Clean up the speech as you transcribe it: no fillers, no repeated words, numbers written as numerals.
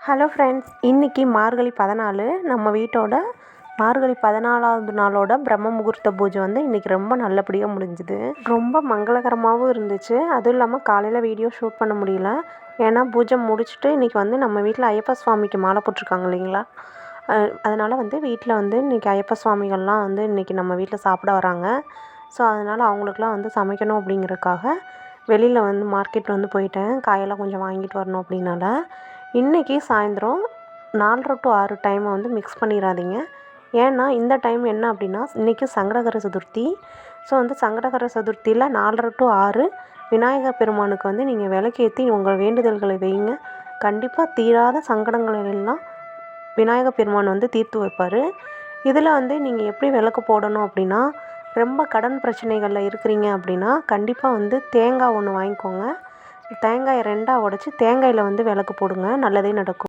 Hello friends, இன்றைக்கி மார்கழி 14 நம்ம வீட்டோட மார்கழி 14வது நாளோட பிரம்ம முகூர்த்த பூஜை வந்து இன்றைக்கி ரொம்ப நல்லபடியாக முடிஞ்சுது. ரொம்ப மங்களகரமாகவும் இருந்துச்சு. அதுவும் இல்லாமல் காலையில் வீடியோ ஷூட் பண்ண முடியல. ஏன்னா பூஜை முடிச்சுட்டு இன்றைக்கி வந்து நம்ம வீட்டில் ஐயப்ப சுவாமிக்கு மாலை போட்டிருக்காங்க இல்லைங்களா, அதனால் வந்து வீட்டில் வந்து இன்றைக்கி ஐயப்ப சுவாமிகள்லாம் வந்து இன்றைக்கி நம்ம வீட்டில் சாப்பிட வராங்க. ஸோ அதனால் அவங்களுக்குலாம் வந்து சமைக்கணும் அப்படிங்கிறதுக்காக வெளியில் வந்து மார்க்கெட் வந்து போயிட்டேன். காயெல்லாம் கொஞ்சம் வாங்கிட்டு வரணும் அப்படின்னால இன்றைக்கி சாயந்தரம் 4:30 to 6 டைமை வந்து மிக்ஸ் பண்ணிடாதீங்க. ஏன்னா இந்த டைம் என்ன அப்படின்னா, இன்றைக்கி சங்கடகர சதுர்த்தி. ஸோ வந்து சங்கடகர சதுர்த்தியில் 4:30 to 6 விநாயகர் பெருமானுக்கு வந்து நீங்கள் விளக்கேற்றி உங்கள் வேண்டுதல்களை வைங்க. கண்டிப்பாக தீராத சங்கடங்களை எல்லாம் விநாயகர் பெருமான் வந்து தீர்த்து வைப்பார். இதில் வந்து நீங்கள் எப்படி விளக்கு போடணும் அப்படின்னா, ரொம்ப கடன் பிரச்சனைகளில் இருக்கிறீங்க அப்படின்னா கண்டிப்பாக வந்து தேங்காய் ஒன்று வாங்கிக்கோங்க. தேங்காயை 2ஆக உடச்சி தேங்காயில் வந்து விளக்கு போடுங்க, நல்லதே நடக்கும்.